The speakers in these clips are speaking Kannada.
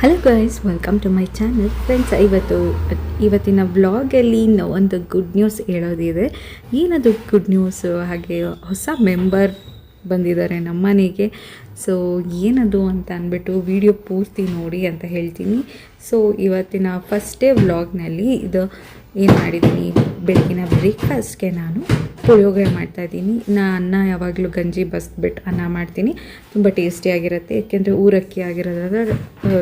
Hello guys, welcome to my channel. Friends, ಇವತ್ತಿನ ವ್ಲಾಗಲ್ಲಿ ಒಂದು ಗುಡ್ ನ್ಯೂಸ್ ಹೇಳೋದಿದೆ. ಏನದು ಗುಡ್ ನ್ಯೂಸು? ಹಾಗೆ ಹೊಸ ಮೆಂಬರ್ ಬಂದಿದ್ದಾರೆ ನಮ್ಮ ಮನೆಗೆ. ಸೊ ಏನದು ಅಂತ ಅಂದ್ಬಿಟ್ಟು ವಿಡಿಯೋ ಪೂರ್ತಿ ನೋಡಿ ಅಂತ ಹೇಳ್ತೀನಿ. ಸೊ ಇವತ್ತಿನ ಫಸ್ಟ್ ಡೇ ವ್ಲಾಗ್ನಲ್ಲಿ ಇದು ಏನು ಮಾಡಿದ್ದೀನಿ, ಬೆಳಗಿನ ಬ್ರೇಕ್ಫಾಸ್ಟ್ಗೆ ನಾನು ಪುಳಿಯೋಗರೆ ಮಾಡ್ತಾಯಿದ್ದೀನಿ. ಅನ್ನ ಯಾವಾಗಲೂ ಗಂಜಿ ಬಸ್ಬಿಟ್ಟು ಅನ್ನ ಮಾಡ್ತೀನಿ. ತುಂಬ ಟೇಸ್ಟಿಯಾಗಿರುತ್ತೆ, ಏಕೆಂದರೆ ಊರಕ್ಕಿ ಆಗಿರೋದ್ರಿಂದ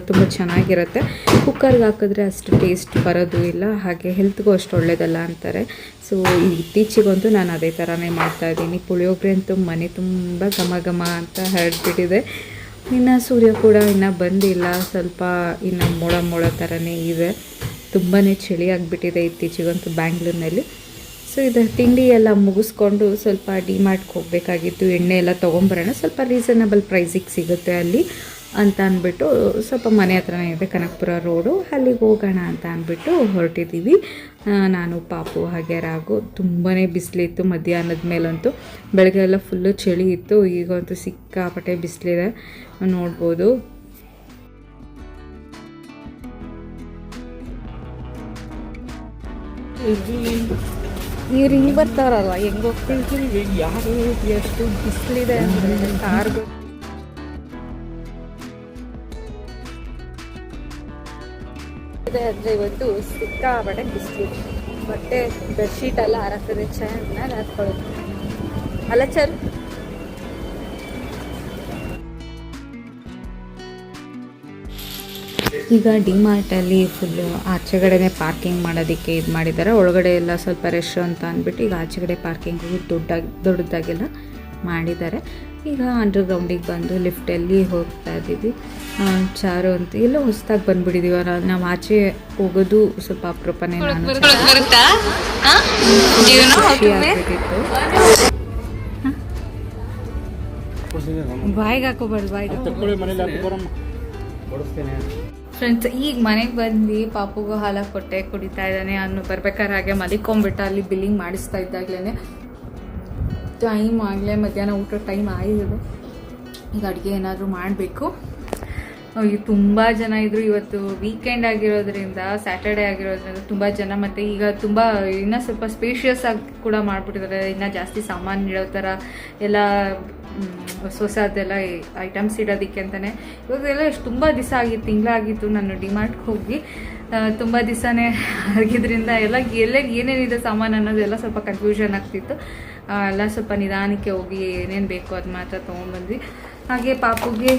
ತುಂಬ ಚೆನ್ನಾಗಿರುತ್ತೆ. ಕುಕ್ಕರ್ಗೆ ಹಾಕಿದ್ರೆ ಅಷ್ಟು ಟೇಸ್ಟ್ ಬರೋದು ಇಲ್ಲ, ಹಾಗೆ ಹೆಲ್ತ್ಗೂ ಅಷ್ಟು ಒಳ್ಳೆಯದಲ್ಲ ಅಂತಾರೆ. ಸೊ ಇತ್ತೀಚೆಗಂತೂ ನಾನು ಅದೇ ಥರನೇ ಮಾಡ್ತಾಯಿದ್ದೀನಿ. ಪುಳಿಯೋಗರೆ ಅಂತೂ ಮನೆ ತುಂಬ ಘಮ ಘಮ ಅಂತ ಹರಡ್ಬಿಟ್ಟಿದೆ. ಇನ್ನು ಸೂರ್ಯ ಕೂಡ ಇನ್ನೂ ಬಂದಿಲ್ಲ, ಸ್ವಲ್ಪ ಇನ್ನು ಮೋಡ ಥರನೇ ಇದೆ. ತುಂಬಾ ಚಳಿ ಆಗಿಬಿಟ್ಟಿದೆ ಇತ್ತೀಚೆಗಂತೂ ಬ್ಯಾಂಗ್ಳೂರಿನಲ್ಲಿ. ಸೊ ಇದರ ತಿಂಡಿ ಎಲ್ಲ ಮುಗಿಸ್ಕೊಂಡು ಸ್ವಲ್ಪ ಡಿಮಾರ್ಟ್ಗೆ ಹೋಗಬೇಕಾಗಿತ್ತು. ಎಣ್ಣೆ ಎಲ್ಲ ತೊಗೊಂಬರೋಣ, ಸ್ವಲ್ಪ ರೀಸನಬಲ್ ಪ್ರೈಸಿಗೆ ಸಿಗುತ್ತೆ ಅಲ್ಲಿ ಅಂತ ಅಂದ್ಬಿಟ್ಟು, ಸ್ವಲ್ಪ ಮನೆ ಹತ್ರನೇ ಇದೆ, ಕನಕಪುರ ರೋಡು, ಅಲ್ಲಿಗೆ ಹೋಗೋಣ ಅಂತ ಅಂದ್ಬಿಟ್ಟು ಹೊರಟಿದ್ದೀವಿ. ನಾನು ಪಾಪು ಹಾಗೆ ರಾಗು. ತುಂಬಾ ಬಿಸಿಲಿತ್ತು ಮಧ್ಯಾಹ್ನದ ಮೇಲಂತೂ. ಬೆಳಗ್ಗೆ ಎಲ್ಲ ಫುಲ್ಲು ಚಳಿ ಇತ್ತು, ಈಗಂತೂ ಸಿಕ್ಕಾಪಟ್ಟೆ ಬಿಸಿಲಿದೆ ನೋಡ್ಬೋದು. ಇವ್ರು ಹಿಂಗೆ ಬರ್ತಾರಲ್ಲ, ಹೆಂಗೆ ಹೋಗ್ತೀವಿ, ಯಾರು ಎಷ್ಟು ಬಿಸಿಲಿದೆ ಅಂದರೆ ಕಾರ್ಗಳು ಇದೆ ಅಂದರೆ ಇವತ್ತು ಸಿಕ್ಕಾಪಟ್ಟೆ ಬಿಸಿಲಿದೆ. ಬಟ್ಟೆ ಬೆಡ್ಶೀಟ್ ಎಲ್ಲ ಹಾರಾಕಿದ್ರೆ ಚೆನ್ನಾಗಿ ಹಾಕ್ಕೊಳ್ಳೋದು ಅಲ್ಲ ಚಲ್. ಈಗ ಡಿಮಾರ್ಟಲ್ಲಿ ಫುಲ್ಲು ಆಚೆಗಡೆನೇ ಪಾರ್ಕಿಂಗ್ ಮಾಡೋದಕ್ಕೆ ಇದು ಮಾಡಿದ್ದಾರೆ. ಒಳಗಡೆ ಎಲ್ಲ ಸ್ವಲ್ಪ ರಶ್ ಅಂತ ಅಂದ್ಬಿಟ್ಟು ಈಗ ಆಚೆಗಡೆ ಪಾರ್ಕಿಂಗಿಗೆ ದೊಡ್ಡದಾಗೆಲ್ಲ ಮಾಡಿದ್ದಾರೆ. ಈಗ ಅಂಡರ್ಗ್ರೌಂಡಿಗೆ ಬಂದು ಲಿಫ್ಟಲ್ಲಿ ಹೋಗ್ತಾ ಇದ್ದೀವಿ. ಚಾರು ಅಂತ ಎಲ್ಲೋ ಹೊಸದಾಗಿ ಬಂದುಬಿಟ್ಟಿದ್ದೀವಿ. ನಾವು ಆಚೆ ಹೋಗೋದು ಸ್ವಲ್ಪ ಅಪರೂಪನೇ. ಬಾಯಿಗೆ ಹಾಕೋಬಾರ್ದು, ಬಾಯಿಗೆ. ಫ್ರೆಂಡ್ಸ್, ಈಗ ಮನೆಗೆ ಬಂದು ಪಾಪುಗೂ ಹಾಲು ಕೊಟ್ಟೆ, ಕುಡಿತಾ ಇದ್ದಾನೆ. ಅವನು ಬರ್ಬೇಕಾದ್ರೆ ಹಾಗೆ ಮಲಿಕೊಂಬಿಟ್ಟ. ಅಲ್ಲಿ ಬಿಲ್ಲಿಂಗ್ ಮಾಡಿಸ್ತಾ ಇದ್ದಾಗಲೇ ಟೈಮ್ ಆಗಲೇ ಮಧ್ಯಾಹ್ನ ಊಟ ಟೈಮ್ ಆಗಿದೆ. ಈಗ ಅಡುಗೆ ಏನಾದರೂ ಮಾಡಬೇಕು. ತುಂಬ ಜನ ಇದ್ದರು. ಇವತ್ತು ವೀಕೆಂಡ್ ಆಗಿರೋದ್ರಿಂದ, ಸ್ಯಾಟರ್ಡೇ ಆಗಿರೋದ್ರಿಂದ ತುಂಬ ಜನ, ಮತ್ತು ಈಗ ತುಂಬ ಇನ್ನೂ ಸ್ವಲ್ಪ ಸ್ಪೇಷಿಯಸ್ ಆಗಿ ಕೂಡ ಮಾಡಿಬಿಟ್ಟಿದ್ದಾರೆ. ಇನ್ನೂ ಜಾಸ್ತಿ ಸಾಮಾನು ಇಡೋ ಥರ ಎಲ್ಲ ಹೊಸದೆಲ್ಲ ಐಟಮ್ಸ್ ಇಡೋದಕ್ಕೆ ಅಂತಲೇ. ಇವಾಗೆಲ್ಲ ಎಷ್ಟು ತುಂಬ ದಿವಸ ಆಗಿತ್ತು, ತಿಂಗಳಾಗಿತ್ತು ನಾನು ಡಿಮಾರ್ಟ್ಗೆ ಹೋಗಿ. ತುಂಬ ದಿವಸನೇ ಆಗಿದ್ದರಿಂದ ಏನೇನಿದೆ ಸಾಮಾನು ಅನ್ನೋದೆಲ್ಲ ಸ್ವಲ್ಪ ಕನ್ಫ್ಯೂಷನ್ ಆಗ್ತಿತ್ತು. ಎಲ್ಲ ಸ್ವಲ್ಪ ನಿಧಾನಕ್ಕೆ ಹೋಗಿ ಏನೇನು ಬೇಕೋ ಅದು ಮಾತ್ರ ತೊಗೊಂಡ್ಬಂದ್ವಿ. ಹಾಗೆ ಪಾಪುಗೆ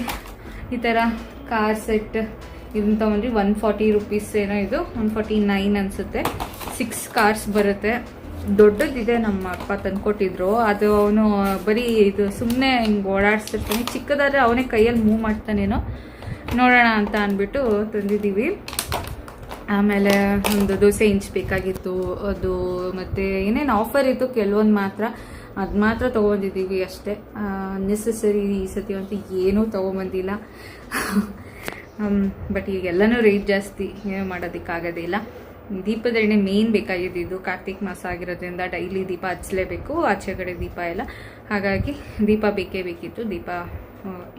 ಈ ಥರ ಕಾರ್ ಸೆಟ್ ಇದನ್ನು ತೊಗೊಂಡ್ರಿ. 140 ರೂಪೀಸ್ ಏನೋ, ಇದು 149 ಅನಿಸುತ್ತೆ. 6 ಕಾರ್ಸ್ ಬರುತ್ತೆ. ದೊಡ್ಡದಿದೆ, ನಮ್ಮ ಅಪ್ಪ ತಂದುಕೊಟ್ಟಿದ್ರು. ಅದು ಅವನು ಬರೀ ಇದು ಸುಮ್ಮನೆ ಹಿಂಗೆ ಓಡಾಡಿಸ್ತಿರ್ತಾನೆ. ಚಿಕ್ಕದಾದರೆ ಅವನೇ ಕೈಯಲ್ಲಿ ಮೂವ್ ಮಾಡ್ತಾನೇನೋ, ನೋಡೋಣ ಅಂತ ಅಂದ್ಬಿಟ್ಟು ತಂದಿದ್ದೀವಿ. ಆಮೇಲೆ ಒಂದು ದೋಸೆ ಇಂಚ್ ಬೇಕಾಗಿತ್ತು ಅದು, ಮತ್ತು ಏನೇನು ಆಫರ್ ಇತ್ತು ಕೆಲವೊಂದು ಮಾತ್ರ, ಅದು ಮಾತ್ರ ತೊಗೊಂಡಿದ್ದೀವಿ ಅಷ್ಟೇ. ನೆಸೆಸರಿ ಈ ಸತಿ ಅಂತೂ ಏನೂ ತೊಗೊಂಬಂದಿಲ್ಲ. ಬಟ್ ಈಗೆಲ್ಲನೂ ರೇಟ್ ಜಾಸ್ತಿ, ಏನೂ ಮಾಡೋದಕ್ಕಾಗೋದಿಲ್ಲ. ದೀಪದ ಎಣ್ಣೆ ಮೇನ್ ಬೇಕಾಗಿದ್ದು, ಕಾರ್ತಿಕ್ ಮಾಸ ಆಗಿರೋದ್ರಿಂದ ಡೈಲಿ ದೀಪ ಹಚ್ಚಲೇಬೇಕು, ಆಚೆ ಕಡೆ ದೀಪ ಎಲ್ಲ. ಹಾಗಾಗಿ ದೀಪ ಬೇಕೇ ಬೇಕಿತ್ತು, ದೀಪ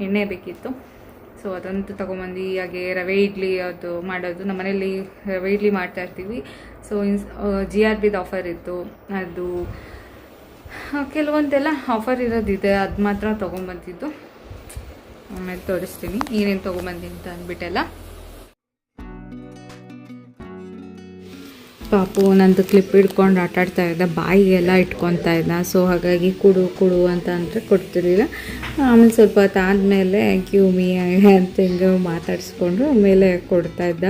ಎಣ್ಣೆ ಬೇಕಿತ್ತು. ಸೊ ಅದಂತೂ ತೊಗೊಂಬಂದು. ಹಾಗೆ ರವೆ ಇಡ್ಲಿ ಅದು ಮಾಡೋದು, ನಮ್ಮ ಮನೇಲಿ ರವೆ ಇಡ್ಲಿ ಮಾಡ್ತಾಯಿರ್ತೀವಿ. ಸೊ GRBದು ಆಫರ್ ಇತ್ತು, ಅದು ಕೆಲವೊಂದೆಲ್ಲ ಆಫರ್ ಇರೋದಿದೆ, ಅದು ಮಾತ್ರ ತೊಗೊಂಬಂದಿದ್ದು. ಆಮೇಲೆ ತೋರಿಸ್ತೀನಿ ಏನೇನು ತೊಗೊಂಬಂದಿನಿ ಅಂತ ಅಂದ್ಬಿಟ್ಟೆಲ್ಲ. ಪಾಪು ನಂದು ಕ್ಲಿಪ್ ಹಿಡ್ಕೊಂಡು ಆಟಾಡ್ತಾ ಇದ್ದ, ಬಾಯಿಗೆಲ್ಲ ಇಟ್ಕೊತಾ ಇದ್ದ. ಸೊ ಹಾಗಾಗಿ ಕೊಡು ಅಂತ ಅಂದರೆ ಕೊಡ್ತಿರ್ಲಿಲ್ಲ. ಆಮೇಲೆ ಸ್ವಲ್ಪ ಹೊತ್ತು ಆದಮೇಲೆ ಕ್ಯೂಮಿ ಅಂತ ಹಿಂಗೆ ಮಾತಾಡಿಸ್ಕೊಂಡು ಆಮೇಲೆ ಕೊಡ್ತಾ ಇದ್ದ.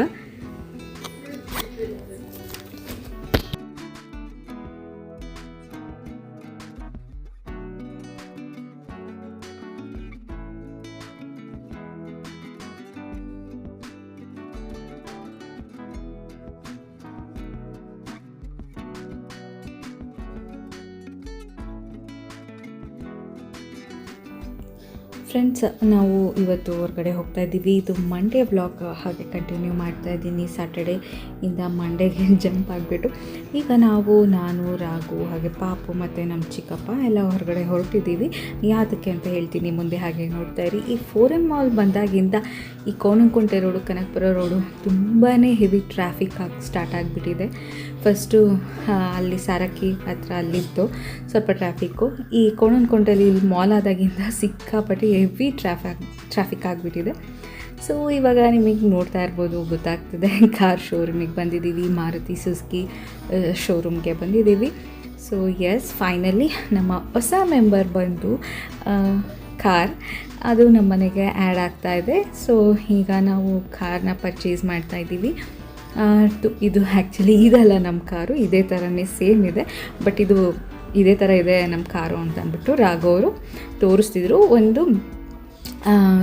ಫ್ರೆಂಡ್ಸ್, ನಾವು ಇವತ್ತು ಹೊರಗಡೆ ಹೋಗ್ತಾ ಇದ್ದೀವಿ. ಇದು ಮಂಡೇ ವ್ಲಾಗ್ ಹಾಗೆ ಕಂಟಿನ್ಯೂ ಮಾಡ್ತಾ ಇದ್ದೀನಿ. ಸ್ಯಾಟರ್ಡೇ ಇಂದ ಮಂಡೇಗೆ ಜಂಪ್ ಆಗಿಬಿಟ್ಟು ಈಗ ನಾನು ರಾಘು ಹಾಗೆ ಪಾಪು ಮತ್ತು ನಮ್ಮ ಚಿಕ್ಕಪ್ಪ ಎಲ್ಲ ಹೊರಗಡೆ ಹೊರಟಿದ್ದೀವಿ. ಯಾವುದಕ್ಕೆ ಅಂತ ಹೇಳ್ತೀನಿ ಮುಂದೆ, ಹಾಗೆ ನೋಡ್ತಾ ಇರಿ. ಈ ಫೋರಮ್ ಮಾಲ್ ಬಂದಾಗಿಂದ ಈ ಕೋಣಂಕುಂಟೆ ರೋಡು, ಕನಕಪುರ ರೋಡು ತುಂಬಾ ಹೆವಿ ಟ್ರಾಫಿಕ್ ಸ್ಟಾರ್ಟ್ ಆಗಿಬಿಟ್ಟಿದೆ. ಫಸ್ಟು ಅಲ್ಲಿ ಸಾರಕ್ಕಿ ಹತ್ರ ಅಲ್ಲಿತ್ತು ಸ್ವಲ್ಪ ಟ್ರಾಫಿಕ್ಕು. ಈ ಕೋಣಂಕುಂಟೆಲಿ ಮಾಲ್ ಆದಾಗಿಂದ ಸಿಕ್ಕಾಪಟ್ಟೆ ಹೆವಿ ಟ್ರಾಫಿಕ್ ಆಗಿಬಿಟ್ಟಿದೆ. ಸೊ ಇವಾಗ ನಿಮಗೆ ನೋಡ್ತಾ ಇರ್ಬೋದು, ಗೊತ್ತಾಗ್ತದೆ, ಕಾರ್ ಶೋರೂಮಿಗೆ ಬಂದಿದ್ದೀವಿ, ಮಾರುತಿ ಸುಜುಕಿ ಶೋರೂಮ್ಗೆ ಬಂದಿದ್ದೀವಿ. ಸೊ ಎಸ್, ಫೈನಲಿ ನಮ್ಮ ಹೊಸ ಮೆಂಬರ್ ಬಂದು ಕಾರ್ ಅದು ನಮ್ಮ ಮನೆಗೆ ಆ್ಯಡ್ ಆಗ್ತಾಯಿದೆ. ಸೊ ಈಗ ನಾವು ಕಾರ್ನ ಪರ್ಚೇಸ್ ಮಾಡ್ತಾಯಿದ್ದೀವಿ. ಇದು ಆ್ಯಕ್ಚುಲಿ ಇದಲ್ಲ ನಮ್ಮ ಕಾರು, ಇದೇ ಥರನೇ ಸೇಮ್ ಇದೆ, ಬಟ್ ಇದು ಇದೇ ಥರ ಇದೆ ನಮ್ಮ ಕಾರು ಅಂತ ಅಂದ್ಬಿಟ್ಟು ರಾಘವರು ತೋರಿಸ್ತಿದ್ರು. ಒಂದು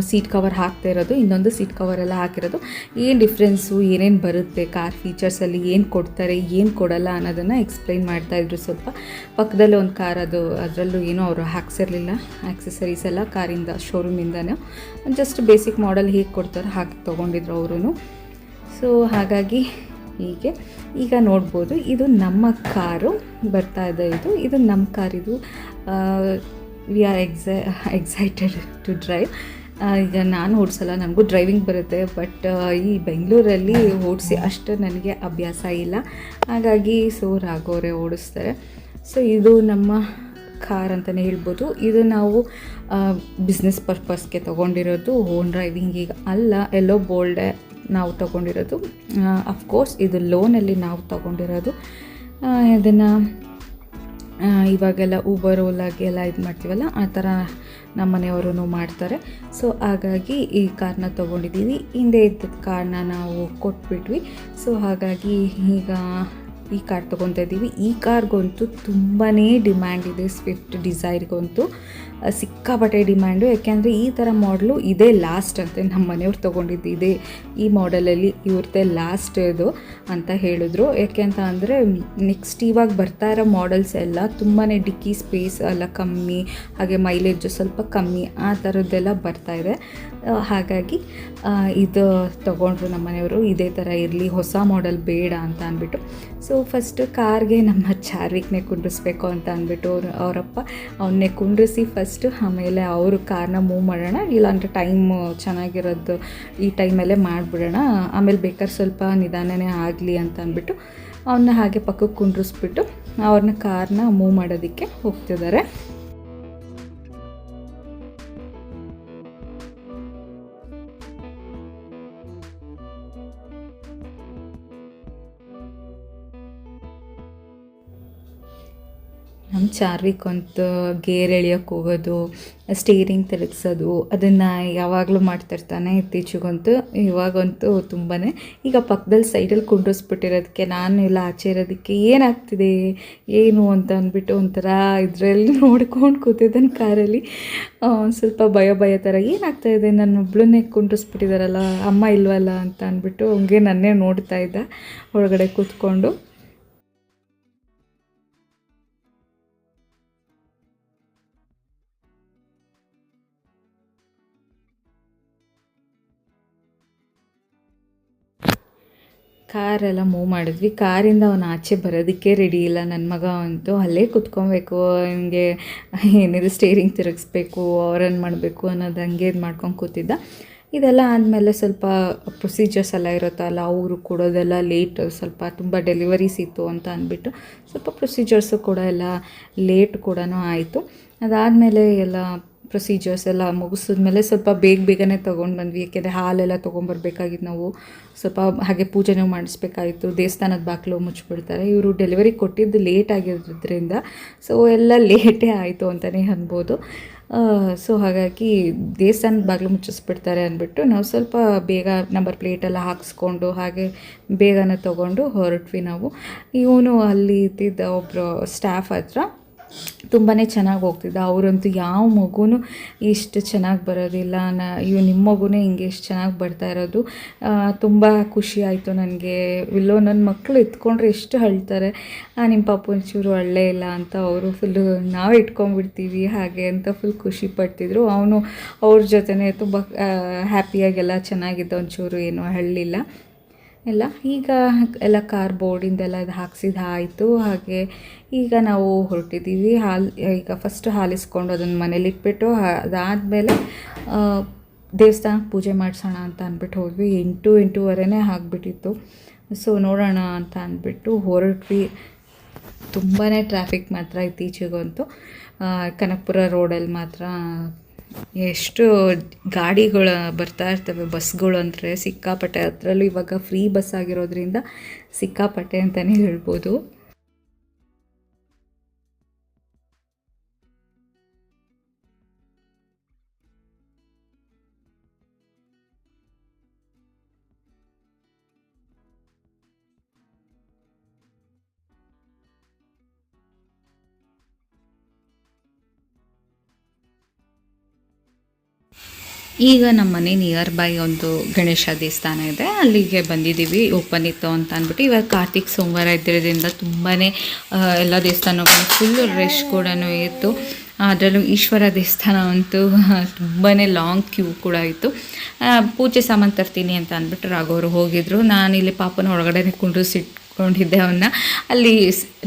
ಸೀಟ್ ಕವರ್ ಹಾಕ್ತಾ ಇರೋದು, ಇನ್ನೊಂದು ಸೀಟ್ ಕವರೆಲ್ಲ ಹಾಕಿರೋದು. ಏನು ಡಿಫ್ರೆನ್ಸು, ಏನೇನು ಬರುತ್ತೆ ಕಾರ್ ಫೀಚರ್ಸಲ್ಲಿ, ಏನು ಕೊಡ್ತಾರೆ ಏನು ಕೊಡಲ್ಲ ಅನ್ನೋದನ್ನು ಎಕ್ಸ್ಪ್ಲೈನ್ ಮಾಡ್ತಾಯಿದ್ರು. ಸ್ವಲ್ಪ ಪಕ್ಕದಲ್ಲಿ ಒಂದು ಕಾರ್, ಅದರಲ್ಲೂ ಏನೋ ಅವರು ಹಾಕ್ಸಿರ್ಲಿಲ್ಲ ಆಕ್ಸೆಸರೀಸ್ ಎಲ್ಲ ಕಾರಿಂದ ಶೋರೂಮಿಂದನೇ, ಜಸ್ಟ್ ಬೇಸಿಕ್ ಮಾಡೆಲ್ ಹೇಗೆ ಕೊಡ್ತಾರೆ ಹಾಕಿ ತೊಗೊಂಡಿದ್ರು ಅವರು. ಸೊ ಹಾಗಾಗಿ ಈಗ ನೋಡ್ಬೋದು, ಇದು ನಮ್ಮ ಕಾರು ಬರ್ತಾ ಇದೆ. ಇದು ನಮ್ಮ ಕಾರ್. ಇದು we are excited to drive. ಈಗ ನಾನು ಓಡಿಸಲ್ಲ, ನನಗೂ ಡ್ರೈವಿಂಗ್ ಬರುತ್ತೆ, ಬಟ್ ಈ ಬೆಂಗಳೂರಲ್ಲಿ ಓಡಿಸಿ ಅಷ್ಟು ನನಗೆ ಅಭ್ಯಾಸ ಇಲ್ಲ. ಹಾಗಾಗಿ ರಾಘವರೇ ಓಡಿಸ್ತಾರೆ. ಸೊ ಇದು ನಮ್ಮ ಕಾರ್ ಅಂತಲೇ ಹೇಳ್ಬೋದು. ಇದು ನಾವು ಬಿಸ್ನೆಸ್ ಪರ್ಪಸ್ಗೆ ತೊಗೊಂಡಿರೋದು, ಓನ್ ಡ್ರೈವಿಂಗಿಗೆ ಅಲ್ಲ. ಎಲ್ಲೋ ಬೋಲ್ಡೆ ನಾವು ತೊಗೊಂಡಿರೋದು. ಅಫ್ಕೋರ್ಸ್ ಇದು ಲೋನಲ್ಲಿ ನಾವು ತೊಗೊಂಡಿರೋದು. ಇದನ್ನು ಇವಾಗೆಲ್ಲ ಊಬರ್ ಓಲಾಗೆಲ್ಲ ಇದು ಮಾಡ್ತೀವಲ್ಲ, ಆ ಥರ ನಮ್ಮ ಮನೆಯವರು ಮಾಡ್ತಾರೆ. ಸೊ ಹಾಗಾಗಿ ಈ ಕಾರ್ನ ತೊಗೊಂಡಿದ್ದೀವಿ. ಹಿಂದೆ ಇದ್ದ ಕಾರ್ನ ನಾವು ಕೊಟ್ಬಿಟ್ವಿ. ಸೊ ಹಾಗಾಗಿ ಈಗ ಈ ಕಾರ್ ತೊಗೊತಾ ಇದ್ದೀವಿ. ಈ ಕಾರ್ಗಂತೂ ತುಂಬಾ ಡಿಮ್ಯಾಂಡ್ ಇದೆ. ಸ್ವಿಫ್ಟ್ ಡಿಸೈರ್ಗಂತೂ ಸಿಕ್ಕಾಪಟ್ಟೆ ಡಿಮ್ಯಾಂಡು. ಯಾಕೆಂದರೆ ಈ ಥರ ಮಾಡಲು ಇದೇ ಲಾಸ್ಟ್ ಅಂತೆ. ನಮ್ಮ ಮನೆಯವ್ರು ತೊಗೊಂಡಿದ್ದು ಇದೇ, ಈ ಮಾಡೆಲಲ್ಲಿ ಇವ್ರದ್ದೇ ಲಾಸ್ಟ್ ಇದು ಅಂತ ಹೇಳಿದ್ರು. ಯಾಕೆ ಅಂತ ಅಂದರೆ ನೆಕ್ಸ್ಟ್ ಇವಾಗ ಬರ್ತಾ ಇರೋ ಮಾಡೆಲ್ಸ್ ಎಲ್ಲ ತುಂಬಾ ಡಿಕ್ಕಿ ಸ್ಪೇಸ್ ಎಲ್ಲ ಕಮ್ಮಿ, ಹಾಗೆ ಮೈಲೇಜು ಸ್ವಲ್ಪ ಕಮ್ಮಿ, ಆ ಥರದ್ದೆಲ್ಲ ಬರ್ತಾಯಿದೆ. ಹಾಗಾಗಿ ಇದು ತೊಗೊಂಡ್ರು ನಮ್ಮ ಮನೆಯವರು. ಇದೇ ಥರ ಇರಲಿ, ಹೊಸ ಮಾಡೆಲ್ ಬೇಡ ಅಂತ ಅಂದ್ಬಿಟ್ಟು. ಸೊ ಫಸ್ಟು ಕಾರ್ಗೆ ನಮ್ಮ ಚಾರ್ವಿಕ್ನೇ ಕುಂಡ್ರಿಸ್ಬೇಕು ಅಂತ ಅಂದ್ಬಿಟ್ಟು ಅವರಪ್ಪ ಅವನ್ನೇ ಕುಂಡ್ರಿಸಿ ಫಸ್ಟು, ಆಮೇಲೆ ಅವರು ಕಾರ್ನ ಮೂವ್ ಮಾಡೋಣ, ಇಲ್ಲಾಂದರೆ ಟೈಮ್ ಚೆನ್ನಾಗಿರೋದು ಈ ಟೈಮಲ್ಲೇ ಮಾಡಿಬಿಡೋಣ, ಆಮೇಲೆ ಬೇಕಾದ್ರೆ ಸ್ವಲ್ಪ ನಿಧಾನನೇ ಆಗಲಿ ಅಂತ ಅಂದ್ಬಿಟ್ಟು ಅವನ್ನ ಹಾಗೆ ಪಕ್ಕಕ್ಕೆ ಕುಂಡ್ರಿಸ್ಬಿಟ್ಟು ಅವ್ರನ್ನ ಕಾರ್ನ ಮೂವ್ ಮಾಡೋದಕ್ಕೆ ಹೋಗ್ತಿದ್ದಾರೆ. ನಮ್ಮ ಚಾರ್ವಿಕ್ ಅಂತ ಗೇರ್ ಎಳಿಯೋಕ್ಕೆ ಹೋಗೋದು, ಸ್ಟೀರಿಂಗ್ ತಿರುಗಿಸೋದು, ಅದನ್ನು ಯಾವಾಗಲೂ ಮಾಡ್ತಿರ್ತಾನೆ. ಇತ್ತೀಚೆಗಂತೂ ಇವಾಗಂತೂ ತುಂಬಾ. ಈಗ ಪಕ್ಕದಲ್ಲಿ ಸೈಡಲ್ಲಿ ಕುಂಡ್ರಿಸ್ಬಿಟ್ಟಿರೋದಕ್ಕೆ, ನಾನು ಎಲ್ಲ ಆಚೆ ಇರೋದಕ್ಕೆ ಏನಾಗ್ತಿದೆ ಏನು ಅಂತ ಅಂದ್ಬಿಟ್ಟು ಒಂಥರ ಇದರಲ್ಲಿ ನೋಡ್ಕೊಂಡು ಕೂತಿದ್ದಾನೆ ಕಾರಲ್ಲಿ. ಸ್ವಲ್ಪ ಭಯ ಥರ, ಏನಾಗ್ತಾಯಿದೆ, ನನ್ನ ಒಬ್ಳನ್ನೇ ಕುಂಡ್ರಿಸ್ಬಿಟ್ಟಿದ್ದಾರಲ್ಲ, ಅಮ್ಮ ಇಲ್ವಲ್ಲ ಅಂತ ಅಂದ್ಬಿಟ್ಟು ಹಂಗೆ ನನ್ನೇ ನೋಡ್ತಾ ಇದ್ದ ಒಳಗಡೆ ಕೂತ್ಕೊಂಡು. ಕಾರೆಲ್ಲ ಮೂವ್ ಮಾಡಿದ್ವಿ. ಕಾರಿಂದ ಅವನು ಆಚೆ ಬರೋದಕ್ಕೆ ರೆಡಿ ಇಲ್ಲ. ನನ್ನ ಮಗ ಅಂತೂ ಅಲ್ಲೇ ಕುತ್ಕೊಬೇಕು, ಹಂಗೆ ಏನಿದೆ ಸ್ಟೇರಿಂಗ್ ತಿರುಗಿಸ್ಬೇಕು, ಅವರನ್ನು ಮಾಡಬೇಕು ಅನ್ನೋದು ಹಂಗೆ ಇದು ಮಾಡ್ಕೊಂಡು ಕೂತಿದ್ದ. ಇದೆಲ್ಲ ಆದಮೇಲೆ ಸ್ವಲ್ಪ ಪ್ರೊಸೀಜರ್ಸ್ ಎಲ್ಲ ಇರುತ್ತಲ್ಲ, ಅವರು ಕೊಡೋದೆಲ್ಲ ಲೇಟ್, ಸ್ವಲ್ಪ ತುಂಬ ಡೆಲಿವರೀಸ್ ಇತ್ತು ಅಂತ ಅಂದ್ಬಿಟ್ಟು ಸ್ವಲ್ಪ ಪ್ರೊಸೀಜರ್ಸು ಕೂಡ ಎಲ್ಲ ಲೇಟ್ ಕೂಡ ಆಯಿತು. ಅದಾದಮೇಲೆ ಎಲ್ಲ ಪ್ರೊಸೀಜರ್ಸ್ ಎಲ್ಲ ಮುಗಿಸಿದ್ಮೇಲೆ ಸ್ವಲ್ಪ ಬೇಗನೆ ತೊಗೊಂಡು ಬಂದ್ವಿ. ಏಕೆಂದರೆ ಹಾಲೆಲ್ಲ ತೊಗೊಂಬರ್ಬೇಕಾಗಿತ್ತು ನಾವು. ಸ್ವಲ್ಪ ಹಾಗೆ ಪೂಜೆನೂ ಮಾಡಿಸ್ಬೇಕಾಗಿತ್ತು. ದೇವಸ್ಥಾನದ ಬಾಗಿಲು ಮುಚ್ಚಿಬಿಡ್ತಾರೆ. ಇವರು ಡೆಲಿವರಿ ಕೊಟ್ಟಿದ್ದು ಲೇಟ್ ಆಗಿರೋದ್ರಿಂದ ಸೊ ಎಲ್ಲ ಲೇಟೇ ಆಯಿತು ಅಂತಲೇ ಅನ್ಬೋದು. ಸೊ ಹಾಗಾಗಿ ದೇವಸ್ಥಾನದ ಬಾಗಿಲು ಮುಚ್ಚಿಸ್ಬಿಡ್ತಾರೆ ಅಂದ್ಬಿಟ್ಟು ನಾವು ಸ್ವಲ್ಪ ಬೇಗ ನಂಬರ್ ಪ್ಲೇಟೆಲ್ಲ ಹಾಕಿಸ್ಕೊಂಡು ಹಾಗೆ ಬೇಗನೆ ತೊಗೊಂಡು ಹೊರಟ್ವಿ ನಾವು. ಇವನು ಅಲ್ಲಿ ಇದ್ದಿದ್ದ ಒಬ್ಬರು ಸ್ಟಾಫ್ ಹತ್ರ ತುಂಬಾ ಚೆನ್ನಾಗಿ ಹೋಗ್ತಿದ್ದ. ಅವರಂತೂ ಯಾವ ಮಗುನೂ ಇಷ್ಟು ಚೆನ್ನಾಗಿ ಬರೋದಿಲ್ಲ, ನಿಮ್ಮ ಮಗುನೇ ಹಿಂಗೆ ಇಷ್ಟು ಚೆನ್ನಾಗಿ ಬರ್ತಾ ಇರೋದು, ತುಂಬ ಖುಷಿ ಆಯಿತು ನನಗೆ. ಇಲ್ಲೋ ನನ್ನ ಮಕ್ಕಳು ಎತ್ಕೊಂಡ್ರೆ ಎಷ್ಟು ಅಳ್ತಾರೆ, ನಿಮ್ಮ ಪಾಪು ಒಂಚೂರು ಅಳ್ಳೇ ಇಲ್ಲ ಅಂತ ಅವರು ಫುಲ್ಲು ನಾವೇ ಇಟ್ಕೊಂಡ್ಬಿಡ್ತೀವಿ ಹಾಗೆ ಅಂತ ಫುಲ್ ಖುಷಿ ಪಡ್ತಿದ್ರು. ಅವನು ಅವ್ರ ಜೊತೆನೇ ತುಂಬ ಹ್ಯಾಪಿಯಾಗೆಲ್ಲ ಚೆನ್ನಾಗಿದ್ದ, ಒಂಚೂರು ಏನೂ ಅಳ್ಳಿಲ್ಲ. ಎಲ್ಲ. ಈಗ ಎಲ್ಲ ಕಾರ್ ಬೋರ್ಡಿಂದೆಲ್ಲ ಇದು ಹಾಕ್ಸಿದ್ದಾಯಿತು. ಹಾಗೆ ಈಗ ನಾವು ಹೊರಟಿದ್ದೀವಿ. ಈಗ ಫಸ್ಟ್ ಹಾಲಿಸ್ಕೊಂಡು ಅದನ್ನು ಮನೇಲಿ ಇಟ್ಬಿಟ್ಟು ಅದಾದಮೇಲೆ ದೇವಸ್ಥಾನಕ್ಕೆ ಪೂಜೆ ಮಾಡಿಸೋಣ ಅಂತ ಅಂದ್ಬಿಟ್ಟು ಹೋದ್ವಿ. 8-8:15 ಆಗಿಬಿಟ್ಟಿತ್ತು. ಸೊ ನೋಡೋಣ ಅಂತ ಅಂದ್ಬಿಟ್ಟು ಹೊರಟ್ವಿ. ತುಂಬಾ ಟ್ರಾಫಿಕ್ ಮಾತ್ರ ಇತ್ತೀಚೆಗಂತೂ ಕನಕಪುರ ರೋಡಲ್ಲಿ ಮಾತ್ರ ಎಷ್ಟು ಗಾಡಿಗಳು ಬರ್ತಾ ಇರ್ತವೆ, ಬಸ್ಗಳು ಅಂದರೆ ಸಿಕ್ಕಾಪಟ್ಟೆ. ಅದರಲ್ಲೂ ಇವಾಗ ಫ್ರೀ ಬಸ್ ಆಗಿರೋದ್ರಿಂದ ಸಿಕ್ಕಾಪಟ್ಟೆ ಅಂತಲೇ ಹೇಳ್ಬೋದು. ಈಗ ನಮ್ಮ ಮನೆ ನಿಯರ್ ಬೈ ಒಂದು ಗಣೇಶ ದೇವಸ್ಥಾನ ಇದೆ, ಅಲ್ಲಿಗೆ ಬಂದಿದ್ದೀವಿ. ಓಪನ್ ಇತ್ತು ಅಂತ ಅಂದ್ಬಿಟ್ಟು. ಇವಾಗ ಕಾರ್ತಿಕ್ ಸೋಮವಾರ ಇದ್ದಿರೋದ್ರಿಂದ ತುಂಬಾ ಎಲ್ಲ ದೇವಸ್ಥಾನಗಳು ಫುಲ್ಲು ರಶ್ ಕೂಡ ಇತ್ತು. ಅದರಲ್ಲೂ ಈಶ್ವರ ದೇವಸ್ಥಾನ ಅಂತೂ ತುಂಬಾ ಲಾಂಗ್ ಕ್ಯೂ ಕೂಡ ಇತ್ತು. ಪೂಜೆ ಸಾಮಾನು ತರ್ತೀನಿ ಅಂತ ಅಂದ್ಬಿಟ್ಟು ರಾಘವರು ಹೋಗಿದ್ರು. ನಾನಿಲ್ಲಿ ಪಾಪನ ಹೊರಗಡೆ ಕುಂಡ್ರಿಸಿಟ್ಕೊಂಡಿದ್ದೆ. ಅವನ್ನ ಅಲ್ಲಿ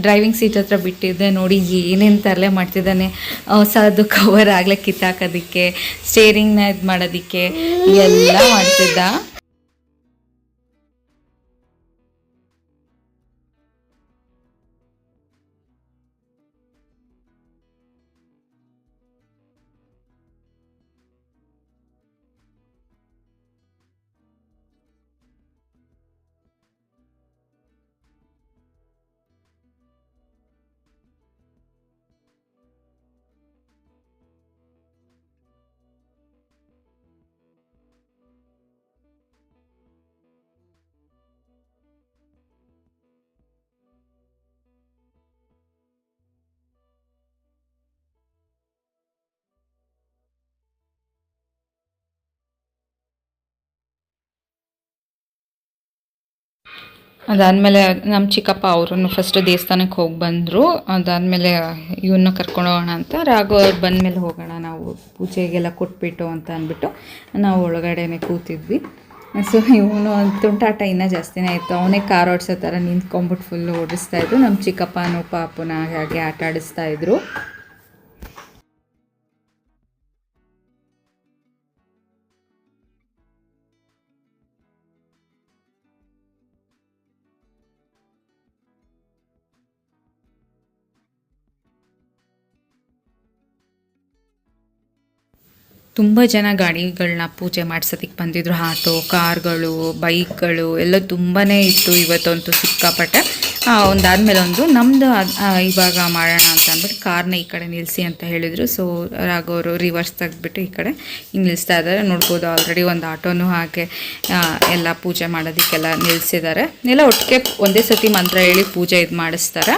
ಡ್ರೈವಿಂಗ್ ಸೀಟ್ ಹತ್ರ ಬಿಟ್ಟಿದ್ದೆ. ನೋಡಿ ಏನೇನು ತರಲೆ ಮಾಡ್ತಿದ್ದಾನೆ. ಹೊಸದು ಕವರ್ ಆಗಲೇ ಕಿತ್ತಾಕೋದಕ್ಕೆ, ಸ್ಟೇರಿಂಗ್ನ ಇದು ಮಾಡೋದಕ್ಕೆ ಎಲ್ಲ ಮಾಡ್ತಿದ್ದ. ಅದಾದಮೇಲೆ ನಮ್ಮ ಚಿಕ್ಕಪ್ಪ ಅವರನ್ನು ಫಸ್ಟ್ ದೇವಸ್ಥಾನಕ್ಕೆ ಹೋಗಿ ಬಂದರು. ಅದಾದಮೇಲೆ ಇವನ್ನ ಕರ್ಕೊಂಡು ಹೋಗೋಣ ಅಂತ ರಾಘವ್ ಅವ್ರು ಬಂದಮೇಲೆ ಹೋಗೋಣ ನಾವು ಪೂಜೆಗೆಲ್ಲ ಕೊಟ್ಬಿಟ್ಟು ಅಂತ ಅಂದ್ಬಿಟ್ಟು ನಾವು ಒಳಗಡೆನೆ ಕೂತಿದ್ವಿ. ಸೊ ಇವನು ತುಂಟಾಟ ಇನ್ನೂ ಜಾಸ್ತಿನೇ ಇತ್ತು. ಅವನೇ ಕಾರ್ ಓಡಿಸೋ ಥರ ನಿಂತ್ಕೊಂಡ್ಬಿಟ್ಟು ಫುಲ್ಲು ಓಡಿಸ್ತಾಯಿದ್ರು. ನಮ್ಮ ಚಿಕ್ಕಪ್ಪನೂ ಪಾಪನ ಹಾಗೆ ಆಟ ಆಡಿಸ್ತಾಯಿದ್ರು. ತುಂಬ ಜನ ಗಾಡಿಗಳನ್ನ ಪೂಜೆ ಮಾಡ್ಸೋದಕ್ಕೆ ಬಂದಿದ್ರು. ಆಟೋ, ಕಾರ್ಗಳು, ಬೈಕ್ಗಳು ಎಲ್ಲ ತುಂಬಾ ಇತ್ತು ಇವತ್ತಂತೂ ಸಿಕ್ಕಾಪಟ್ಟೆ. ಒಂದಾದಮೇಲೆ ಒಂದು ನಮ್ಮದು ಇವಾಗ ಮಾಡೋಣ ಅಂತ ಅಂದ್ಬಿಟ್ಟು ಕಾರ್ನ ಈ ಕಡೆ ನಿಲ್ಲಿಸಿ ಅಂತ ಹೇಳಿದರು. ಸೊ ರಾಘವರು ರಿವರ್ಸ್ ತೆಗೆದ್ಬಿಟ್ಟು ಈ ಕಡೆ ಹಿಂಗೆ ನಿಲ್ಲಿಸ್ತಾ ಇದ್ದಾರೆ. ನೋಡ್ಬೋದು ಆಲ್ರೆಡಿ ಒಂದು ಆಟೋನು ಹಾಗೆ ಎಲ್ಲ ಪೂಜೆ ಮಾಡೋದಕ್ಕೆಲ್ಲ ನಿಲ್ಲಿಸಿದ್ದಾರೆ. ಎಲ್ಲ ಒಟ್ಟಿಗೆ ಒಂದೇ ಸತಿ ಮಂತ್ರ ಹೇಳಿ ಪೂಜೆ ಇದು ಮಾಡಿಸ್ತಾರೆ.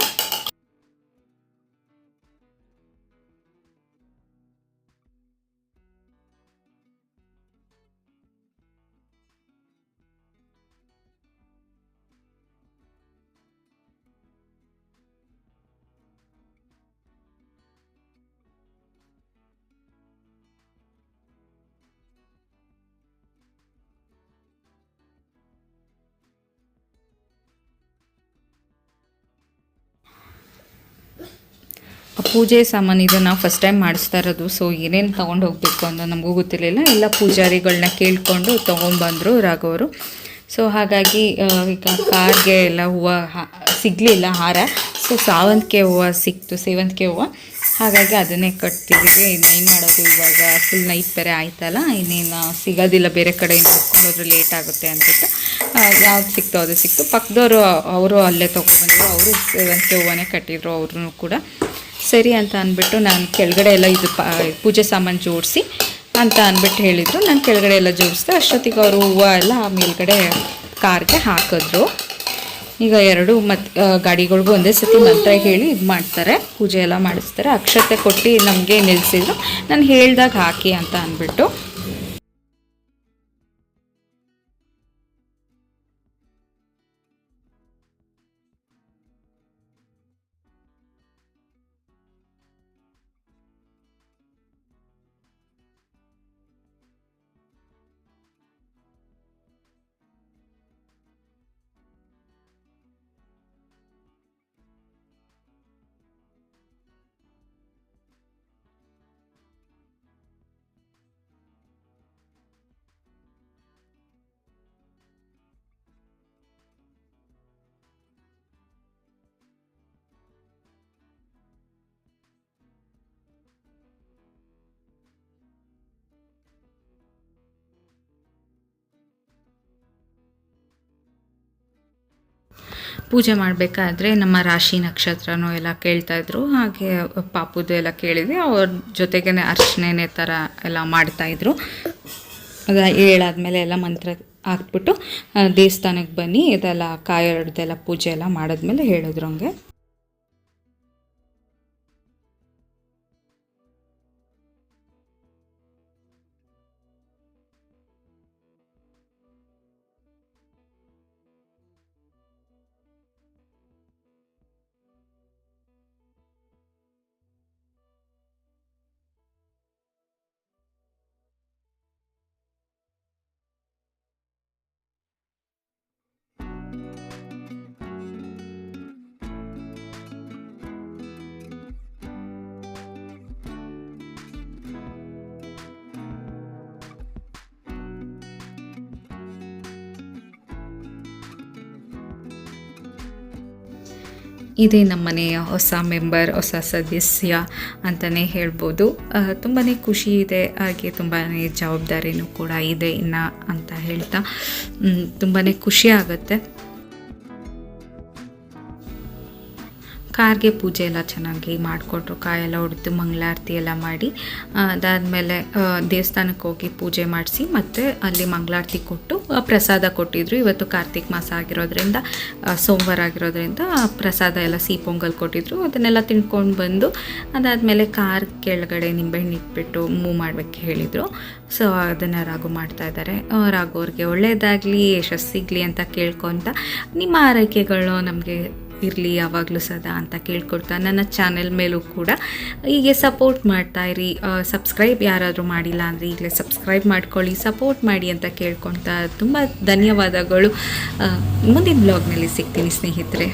ಪೂಜೆ ಸಾಮಾನು ಇದು ನಾವು ಫಸ್ಟ್ ಟೈಮ್ ಮಾಡಿಸ್ತಾ ಇರೋದು. ಸೊ ಏನೇನು ತೊಗೊಂಡು ಹೋಗಬೇಕು ಅಂತ ನಮಗೂ ಗೊತ್ತಿರಲಿಲ್ಲ. ಎಲ್ಲ ಪೂಜಾರಿಗಳನ್ನ ಕೇಳಿಕೊಂಡು ತೊಗೊಂಡ್ಬಂದರು ರಾಘವರು. ಸೊ ಹಾಗಾಗಿ ಈಗ ಕಾರ್ಗೆ ಎಲ್ಲ ಹೂವು ಸಿಗಲಿಲ್ಲ, ಹಾರ. ಸೊ ಸೇವಂತಿಗೆ ಹೂವು ಸಿಕ್ತು, ಸೇವಂತಿಗೆ ಹೂವು. ಹಾಗಾಗಿ ಅದನ್ನೇ ಕಟ್ತಿದ್ದೀವಿ. ಇನ್ನೇನು ಮಾಡೋದು, ಇವಾಗ ಫುಲ್ ನೈಟ್ ಬೇರೆ ಆಯ್ತಲ್ಲ, ಇನ್ನೇನು ಸಿಗೋದಿಲ್ಲ. ಬೇರೆ ಕಡೆಯಿಂದ ಹೋದ್ರೆ ಲೇಟ್ ಆಗುತ್ತೆ ಅಂದ್ಬಿಟ್ಟು ಯಾವ್ದು ಸಿಕ್ತೋ ಅದು ಸಿಕ್ತು. ಪಕ್ಕದವರು ಅವರು ಅಲ್ಲೇ ತೊಗೊಬಂದರು. ಅವರು ಸೇವಂತಿಗೆ ಹೂವನೇ ಕಟ್ಟಿದ್ರು ಅವ್ರೂ ಕೂಡ. ಸರಿ ಅಂತ ಅಂದ್ಬಿಟ್ಟು ನಾನು ಕೆಳಗಡೆ ಎಲ್ಲ ಇದು ಪೂಜೆ ಸಾಮಾನು ಜೋಡಿಸಿ ಅಂತ ಅಂದ್ಬಿಟ್ಟು ಹೇಳಿದರು. ನಾನು ಕೆಳಗಡೆ ಎಲ್ಲ ಜೋಡಿಸಿದೆ. ಅಷ್ಟೊತ್ತಿಗೆ ಅವರು ಹೂವು ಎಲ್ಲ ಮೇಲ್ಗಡೆ ಕಾರ್ಗೆ ಹಾಕಿದ್ರು. ಈಗ ಎರಡು ಗಾಡಿಗಳಿಗೂ ಒಂದೇ ಸತಿ ಮಂತ್ರ ಹೇಳಿ ಇದು ಮಾಡ್ತಾರೆ, ಪೂಜೆ ಎಲ್ಲ ಮಾಡಿಸ್ತಾರೆ. ಅಕ್ಷತೆ ಕೊಟ್ಟು ನಮಗೆ ನಿಲ್ಲಿಸಿದ್ರು. ನಾನು ಹೇಳ್ದಾಗ ಹಾಕಿ ಅಂತ ಅಂದ್ಬಿಟ್ಟು. ಪೂಜೆ ಮಾಡಬೇಕಾದ್ರೆ ನಮ್ಮ ರಾಶಿ ನಕ್ಷತ್ರನೂ ಎಲ್ಲ ಕೇಳ್ತಾಯಿದ್ರು. ಹಾಗೆ ಪಾಪುದು ಎಲ್ಲ ಕೇಳಿದ್ವಿ. ಅವ್ರ ಜೊತೆಗೇ ಅರ್ಚನೆ ಥರ ಎಲ್ಲ ಮಾಡ್ತಾಯಿದ್ರು. ಅದು ಹೇಳಾದ್ಮೇಲೆ ಎಲ್ಲ ಮಂತ್ರ ಹಾಕ್ಬಿಟ್ಟು ದೇವಸ್ಥಾನಕ್ಕೆ ಬನ್ನಿ ಇದೆಲ್ಲ ಕಾಯಿ ಹೊಡೆದೆಲ್ಲ ಪೂಜೆ ಎಲ್ಲ ಮಾಡಿದ್ಮೇಲೆ ಹೇಳಿದ್ರು ಹಂಗೆ. ಇದೇ ನಮ್ಮ ಮನೆಯ ಹೊಸ ಮೆಂಬರ್, ಹೊಸ ಸದಸ್ಯ ಅಂತಲೇ ಹೇಳ್ಬೋದು. ತುಂಬಾ ಖುಷಿ ಇದೆ, ಹಾಗೆ ತುಂಬಾ ಜವಾಬ್ದಾರಿನೂ ಕೂಡ ಇದೆ ಇನ್ನು ಅಂತ ಹೇಳ್ತಾ ತುಂಬಾ ಖುಷಿ ಆಗುತ್ತೆ. ಕಾರ್ಗೆ ಪೂಜೆ ಎಲ್ಲ ಚೆನ್ನಾಗಿ ಮಾಡಿಕೊಟ್ರು. ಕಾಯೆಲ್ಲ ಹೊಡೆದು ಮಂಗಳಾರತಿ ಎಲ್ಲ ಮಾಡಿ ಅದಾದಮೇಲೆ ದೇವಸ್ಥಾನಕ್ಕೆ ಹೋಗಿ ಪೂಜೆ ಮಾಡಿಸಿ ಮತ್ತು ಅಲ್ಲಿ ಮಂಗಳಾರತಿ ಕೊಟ್ಟು ಪ್ರಸಾದ ಕೊಟ್ಟಿದ್ರು. ಇವತ್ತು ಕಾರ್ತಿಕ್ ಮಾಸ ಆಗಿರೋದ್ರಿಂದ ಸೋಮವಾರ ಆಗಿರೋದ್ರಿಂದ ಪ್ರಸಾದ ಎಲ್ಲ ಸಿಹಿ ಪೊಂಗಲ್ ಕೊಟ್ಟಿದ್ರು. ಅದನ್ನೆಲ್ಲ ತಿನ್ಕೊಂಡು ಬಂದು ಅದಾದಮೇಲೆ ಕಾರ್ ಕೆಳಗಡೆ ನಿಂಬೆಹಣ್ಣು ಇಟ್ಬಿಟ್ಟು ಮೂವ್ ಮಾಡಬೇಕು ಹೇಳಿದರು. ಸೊ ಅದನ್ನು ರಾಘು ಮಾಡ್ತಾಯಿದ್ದಾರೆ. ರಾಘು ಅವ್ರಿಗೆ ಒಳ್ಳೆಯದಾಗಲಿ, ಯಶಸ್ಸು ಸಿಗಲಿ ಅಂತ ಕೇಳ್ಕೊತ ನಿಮ್ಮ ಆರೈಕೆಗಳು ನಮಗೆ ಇರಲಿ ಯಾವಾಗಲೂ ಸದಾ ಅಂತ ಕೇಳ್ಕೊಡ್ತಾ ನನ್ನ ಚಾನೆಲ್ ಮೇಲೂ ಕೂಡ ಹೀಗೆ ಸಪೋರ್ಟ್ ಮಾಡ್ತಾಯಿರಿ. ಸಬ್ಸ್ಕ್ರೈಬ್ ಯಾರಾದರೂ ಮಾಡಿಲ್ಲ ಅಂದರೆ ಈಗಲೇ ಸಬ್ಸ್ಕ್ರೈಬ್ ಮಾಡ್ಕೊಳ್ಳಿ, ಸಪೋರ್ಟ್ ಮಾಡಿ ಅಂತ ಕೇಳ್ಕೊಳ್ತಾ ತುಂಬ ಧನ್ಯವಾದಗಳು. ಮುಂದಿನ ಬ್ಲಾಗ್ನಲ್ಲಿ ಸಿಗ್ತೀನಿ ಸ್ನೇಹಿತರೆ.